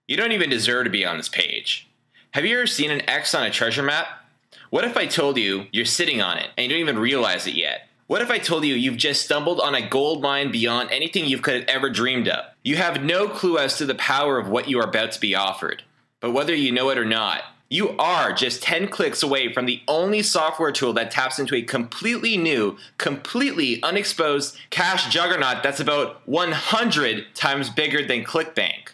You don't even deserve to be on this page. Have you ever seen an X on a treasure map? What if I told you you're sitting on it and you don't even realize it yet? What if I told you you've just stumbled on a gold mine beyond anything you could have ever dreamed of? You have no clue as to the power of what you are about to be offered. But whether you know it or not, you are just 10 clicks away from the only software tool that taps into a completely new, completely unexposed cash juggernaut that's about 100 times bigger than ClickBank.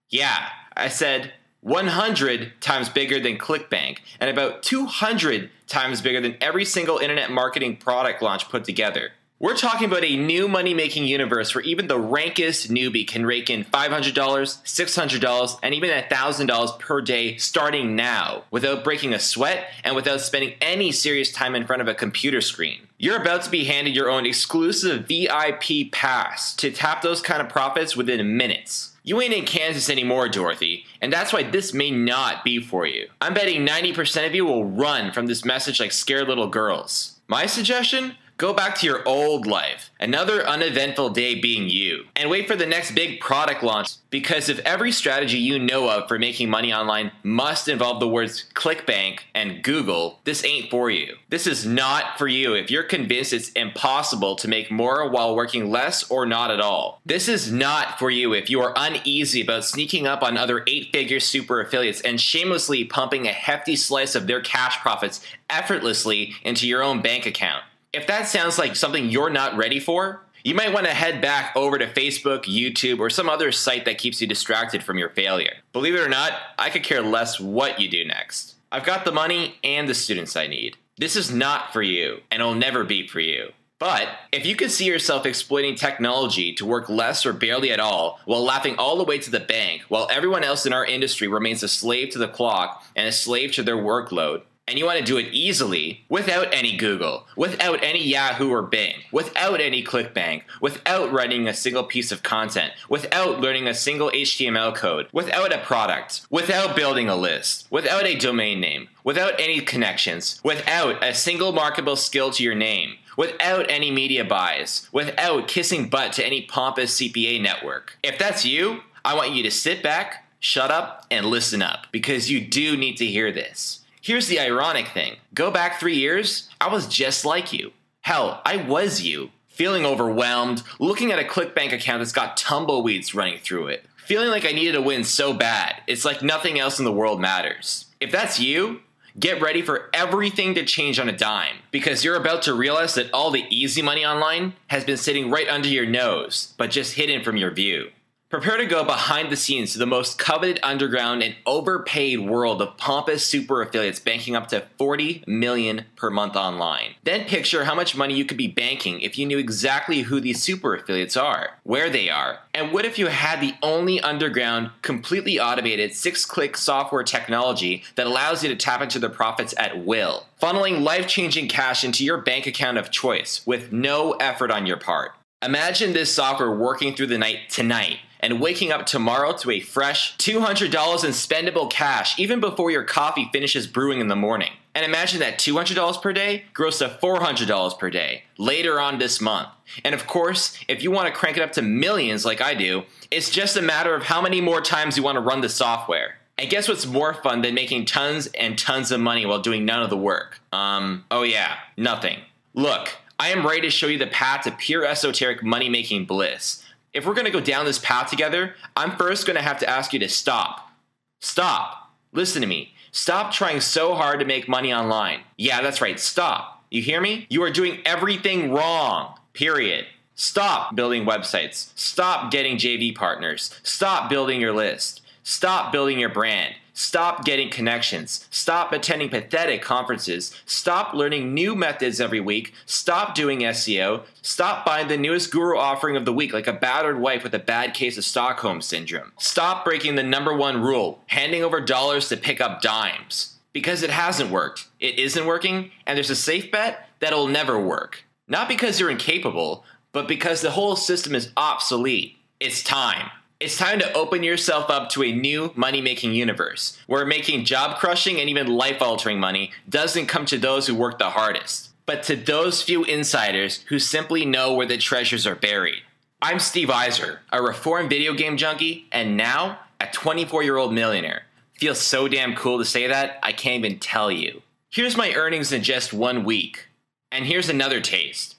Yeah, I said 100 times bigger than ClickBank, and about 200 times bigger than every single internet marketing product launch put together. We're talking about a new money-making universe where even the rankest newbie can rake in $500, $600, and even $1,000 per day starting now, without breaking a sweat and without spending any serious time in front of a computer screen. You're about to be handed your own exclusive VIP pass to tap those kind of profits within minutes. You ain't in Kansas anymore, Dorothy, and that's why this may not be for you. I'm betting 90% of you will run from this message like scared little girls. My suggestion? Go back to your old life, another uneventful day being you, and wait for the next big product launch, because if every strategy you know of for making money online must involve the words ClickBank and Google, this ain't for you. This is not for you if you're convinced it's impossible to make more while working less or not at all. This is not for you if you are uneasy about sneaking up on other 8-figure super affiliates and shamelessly pumping a hefty slice of their cash profits effortlessly into your own bank account. If that sounds like something you're not ready for, you might want to head back over to Facebook, YouTube, or some other site that keeps you distracted from your failure. Believe it or not, I could care less what you do next. I've got the money and the students I need. This is not for you, and it'll never be for you. But if you could see yourself exploiting technology to work less or barely at all, while laughing all the way to the bank, while everyone else in our industry remains a slave to the clock and a slave to their workload, and you want to do it easily, without any Google, without any Yahoo or Bing, without any ClickBank, without writing a single piece of content, without learning a single HTML code, without a product, without building a list, without a domain name, without any connections, without a single marketable skill to your name, without any media buys, without kissing butt to any pompous CPA network. If that's you, I want you to sit back, shut up, and listen up, because you do need to hear this. Here's the ironic thing. Go back 3 years, I was just like you. Hell, I was you. Feeling overwhelmed, looking at a ClickBank account that's got tumbleweeds running through it. Feeling like I needed a win so bad, it's like nothing else in the world matters. If that's you, get ready for everything to change on a dime, because you're about to realize that all the easy money online has been sitting right under your nose, but just hidden from your view. Prepare to go behind the scenes to the most coveted underground and overpaid world of pompous super affiliates banking up to $40 million per month online. Then picture how much money you could be banking if you knew exactly who these super affiliates are, where they are, and what if you had the only underground, completely automated 6-click software technology that allows you to tap into their profits at will, funneling life-changing cash into your bank account of choice with no effort on your part. Imagine this software working through the night tonight, and waking up tomorrow to a fresh $200 in spendable cash even before your coffee finishes brewing in the morning. And imagine that $200 per day grows to $400 per day later on this month. And of course, if you want to crank it up to millions like I do, it's just a matter of how many more times you want to run the software. And guess what's more fun than making tons and tons of money while doing none of the work? Oh yeah, nothing. Look, I am ready to show you the path to pure esoteric money-making bliss. If we're going to go down this path together, I'm first going to have to ask you to stop. Stop. Listen to me. Stop trying so hard to make money online. Yeah, that's right. Stop. You hear me? You are doing everything wrong. Period. Stop building websites. Stop getting JV partners. Stop building your list. Stop building your brand. Stop getting connections. Stop attending pathetic conferences. Stop learning new methods every week. Stop doing SEO. Stop buying the newest guru offering of the week like a battered wife with a bad case of Stockholm Syndrome. Stop breaking the #1 rule, handing over dollars to pick up dimes. Because it hasn't worked. It isn't working, and there's a safe bet that it'll never work. Not because you're incapable, but because the whole system is obsolete. It's time. It's time to open yourself up to a new money-making universe, where making job-crushing and even life-altering money doesn't come to those who work the hardest, but to those few insiders who simply know where the treasures are buried. I'm Steve Iser, a reformed video game junkie, and now a 24-year-old millionaire. Feels so damn cool to say that, I can't even tell you. Here's my earnings in just 1 week. And here's another taste.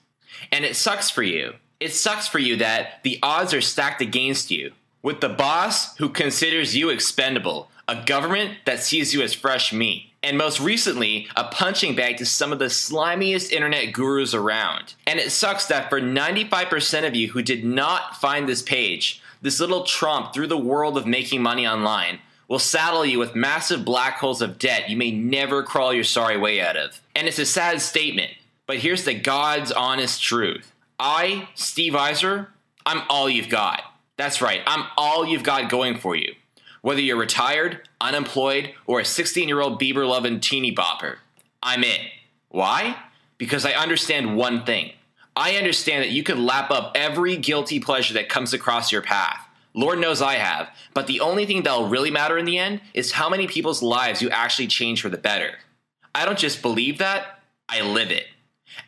And it sucks for you. It sucks for you that the odds are stacked against you. With the boss who considers you expendable, a government that sees you as fresh meat, and most recently, a punching bag to some of the slimiest internet gurus around. And it sucks that for 95% of you who did not find this page, this little trump through the world of making money online will saddle you with massive black holes of debt you may never crawl your sorry way out of. And it's a sad statement, but here's the God's honest truth. I, Steve Iser, I'm all you've got. That's right, I'm all you've got going for you. Whether you're retired, unemployed, or a 16-year-old Bieber-loving teeny bopper, I'm it. Why? Because I understand one thing. I understand that you could lap up every guilty pleasure that comes across your path. Lord knows I have, but the only thing that'll really matter in the end is how many people's lives you actually change for the better. I don't just believe that, I live it.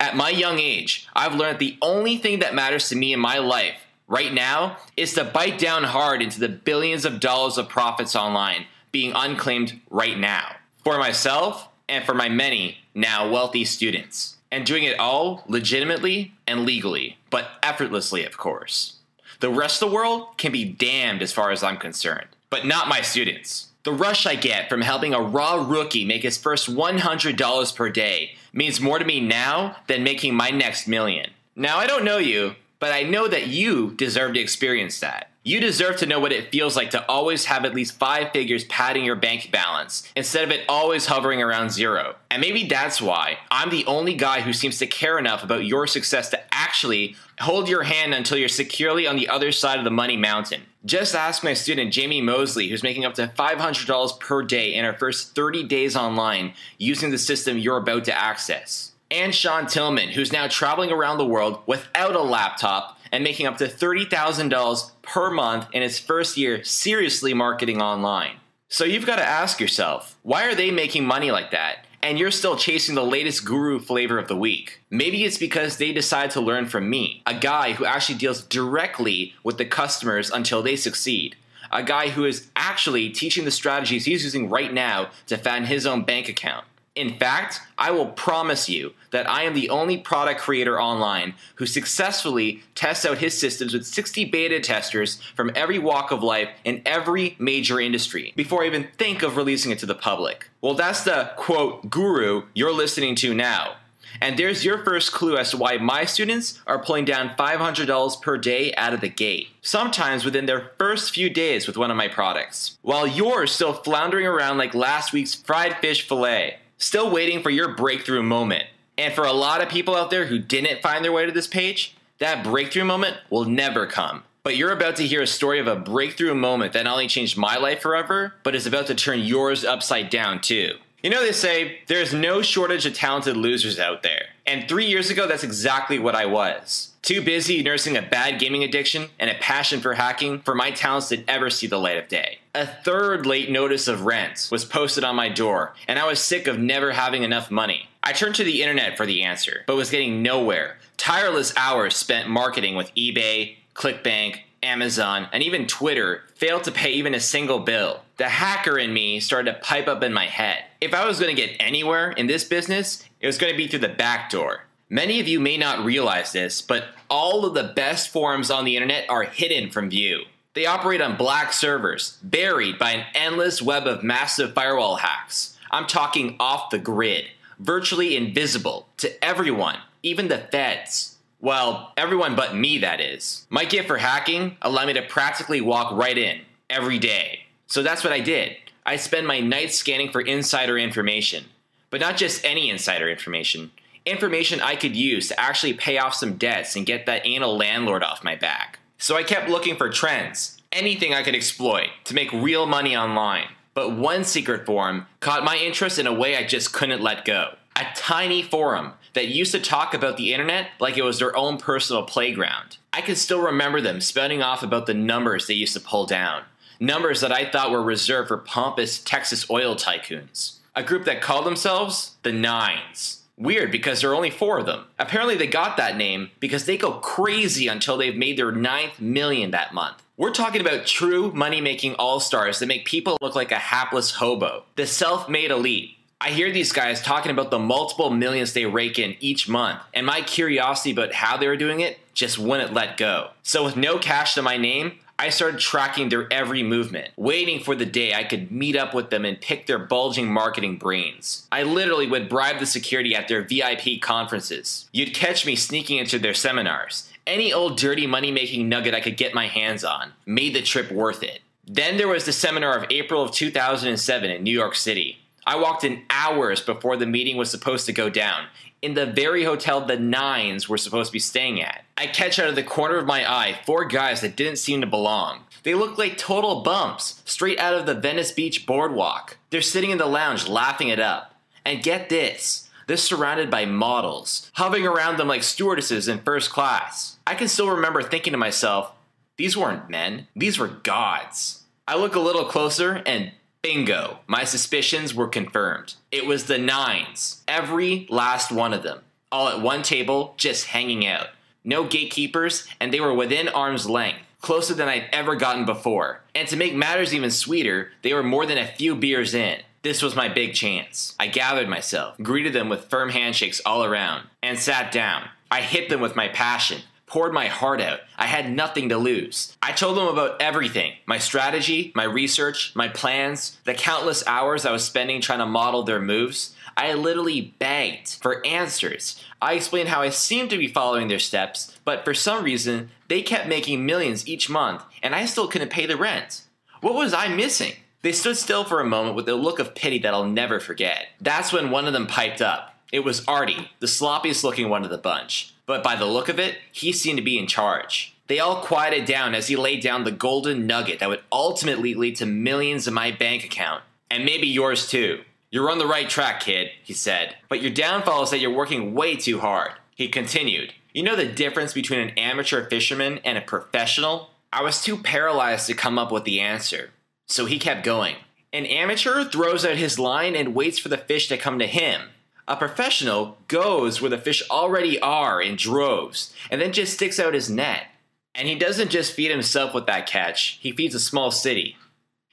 At my young age, I've learned that the only thing that matters to me in my life right now is to bite down hard into the billions of dollars of profits online being unclaimed right now. For myself and for my many now wealthy students. And doing it all legitimately and legally, but effortlessly, of course. The rest of the world can be damned as far as I'm concerned, but not my students. The rush I get from helping a raw rookie make his first $100 per day means more to me now than making my next million. Now, I don't know you, but I know that you deserve to experience that. You deserve to know what it feels like to always have at least 5 figures padding your bank balance instead of it always hovering around 0. And maybe that's why I'm the only guy who seems to care enough about your success to actually hold your hand until you're securely on the other side of the money mountain. Just ask my student Jamie Mosley, who's making up to $500 per day in her first 30 days online using the system you're about to access. And Sean Tillman, who's now traveling around the world without a laptop and making up to $30,000 per month in his first year seriously marketing online. So you've got to ask yourself, why are they making money like that? And you're still chasing the latest guru flavor of the week. Maybe it's because they decide to learn from me, a guy who actually deals directly with the customers until they succeed. A guy who is actually teaching the strategies he's using right now to fund his own bank account. In fact, I will promise you that I am the only product creator online who successfully tests out his systems with 60 beta testers from every walk of life in every major industry before I even think of releasing it to the public. Well, that's the, quote, guru you're listening to now. And there's your first clue as to why my students are pulling down $500 per day out of the gate, sometimes within their first few days with one of my products, while you're still floundering around like last week's fried fish fillet. Still waiting for your breakthrough moment. And for a lot of people out there who didn't find their way to this page, that breakthrough moment will never come. But you're about to hear a story of a breakthrough moment that not only changed my life forever, but is about to turn yours upside down too. You know, they say there's no shortage of talented losers out there. And 3 years ago, that's exactly what I was. Too busy nursing a bad gaming addiction and a passion for hacking for my talents to ever see the light of day. A third late notice of rent was posted on my door, and I was sick of never having enough money. I turned to the internet for the answer, but was getting nowhere. Tireless hours spent marketing with eBay, ClickBank, Amazon, and even Twitter failed to pay even a single bill. The hacker in me started to pipe up in my head. If I was going to get anywhere in this business, it was going to be through the back door. Many of you may not realize this, but all of the best forums on the internet are hidden from view. They operate on black servers, buried by an endless web of massive firewall hacks. I'm talking off the grid, virtually invisible to everyone, even the feds. Well, everyone but me, that is. My gift for hacking allowed me to practically walk right in, every day. So that's what I did. I spend my nights scanning for insider information. But not just any insider information. Information I could use to actually pay off some debts and get that anal landlord off my back. So I kept looking for trends, anything I could exploit to make real money online. But one secret forum caught my interest in a way I just couldn't let go. A tiny forum that used to talk about the internet like it was their own personal playground. I can still remember them spouting off about the numbers they used to pull down. Numbers that I thought were reserved for pompous Texas oil tycoons. A group that called themselves the Nines. Weird, because there are only 4 of them. Apparently they got that name because they go crazy until they've made their 9th million that month. We're talking about true money-making all-stars that make people look like a hapless hobo. The self-made elite. I hear these guys talking about the multiple millions they rake in each month, and my curiosity about how they were doing it just wouldn't let go. So with no cash to my name, I started tracking their every movement, waiting for the day I could meet up with them and pick their bulging marketing brains. I literally would bribe the security at their VIP conferences. You'd catch me sneaking into their seminars. Any old dirty money-making nugget I could get my hands on made the trip worth it. Then there was the seminar of April of 2007 in New York City. I walked in hours before the meeting was supposed to go down, in the very hotel the Nines were supposed to be staying at. I catch out of the corner of my eye 4 guys that didn't seem to belong. They looked like total bumps, straight out of the Venice Beach boardwalk. They're sitting in the lounge laughing it up. And get this, they're surrounded by models, hovering around them like stewardesses in first class. I can still remember thinking to myself, these weren't men, these were gods. I look a little closer and bingo, my suspicions were confirmed. It was the Nines, every last one of them, all at one table, just hanging out. No gatekeepers, and they were within arm's length, closer than I'd ever gotten before. And to make matters even sweeter, they were more than a few beers in. This was my big chance. I gathered myself, greeted them with firm handshakes all around, and sat down. I hit them with my passion, poured my heart out. I had nothing to lose. I told them about everything. My strategy, my research, my plans, the countless hours I was spending trying to model their moves. I literally begged for answers. I explained how I seemed to be following their steps, but for some reason, they kept making millions each month, and I still couldn't pay the rent. What was I missing? They stood still for a moment with a look of pity that I'll never forget. That's when one of them piped up. It was Artie, the sloppiest looking one of the bunch. But by the look of it, he seemed to be in charge. They all quieted down as he laid down the golden nugget that would ultimately lead to millions in my bank account. And maybe yours too. You're on the right track, kid, he said. But your downfall is that you're working way too hard. He continued. You know the difference between an amateur fisherman and a professional? I was too paralyzed to come up with the answer. So he kept going. An amateur throws out his line and waits for the fish to come to him. A professional goes where the fish already are in droves, and then just sticks out his net. And he doesn't just feed himself with that catch, he feeds a small city.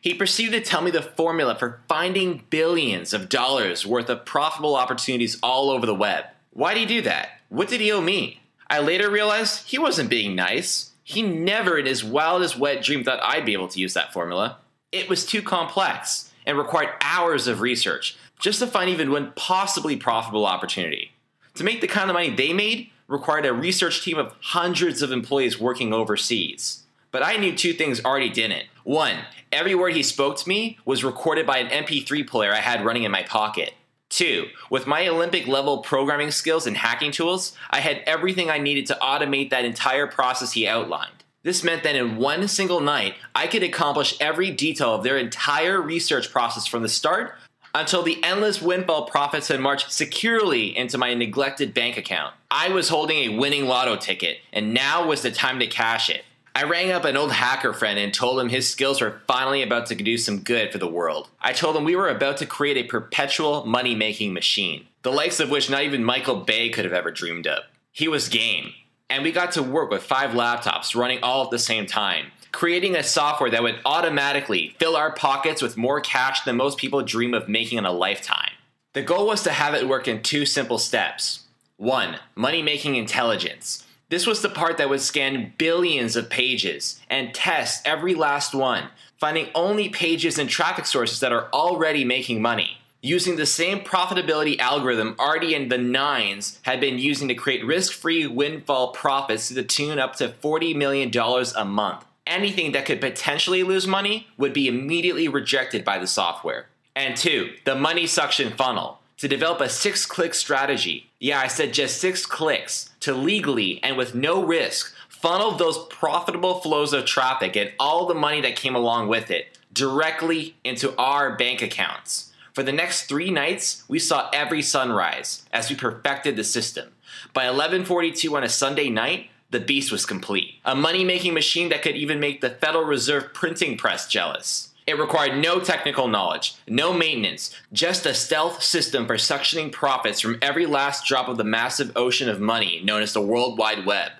He proceeded to tell me the formula for finding billions of dollars worth of profitable opportunities all over the web. Why'd he do that? What did he owe me? I later realized he wasn't being nice. He never in his wildest wet dream thought I'd be able to use that formula. It was too complex and required hours of research just to find even one possibly profitable opportunity. To make the kind of money they made required a research team of hundreds of employees working overseas. But I knew 2 things Artie didn't. 1, every word he spoke to me was recorded by an MP3 player I had running in my pocket. 2, with my Olympic level programming skills and hacking tools, I had everything I needed to automate that entire process he outlined. This meant that in one single night, I could accomplish every detail of their entire research process from the start until the endless windfall profits had marched securely into my neglected bank account. I was holding a winning lotto ticket, and now was the time to cash it. I rang up an old hacker friend and told him his skills were finally about to do some good for the world. I told him we were about to create a perpetual money-making machine, the likes of which not even Michael Bay could have ever dreamed of. He was game, and we got to work with 5 laptops running all at the same time, creating a software that would automatically fill our pockets with more cash than most people dream of making in a lifetime. The goal was to have it work in 2 simple steps. 1, money-making intelligence. This was the part that would scan billions of pages and test every last one, finding only pages and traffic sources that are already making money, using the same profitability algorithm Artie and the Nines had been using to create risk-free windfall profits to the tune up to $40 million a month. Anything that could potentially lose money would be immediately rejected by the software. And 2, the money suction funnel. To develop a 6-click strategy, yeah, I said just 6 clicks, to legally and with no risk funnel those profitable flows of traffic and all the money that came along with it directly into our bank accounts. For the next 3 nights, we saw every sunrise as we perfected the system. By 11:42 on a Sunday night, the beast was complete. A money-making machine that could even make the Federal Reserve printing press jealous. It required no technical knowledge, no maintenance, just a stealth system for suctioning profits from every last drop of the massive ocean of money known as the World Wide Web.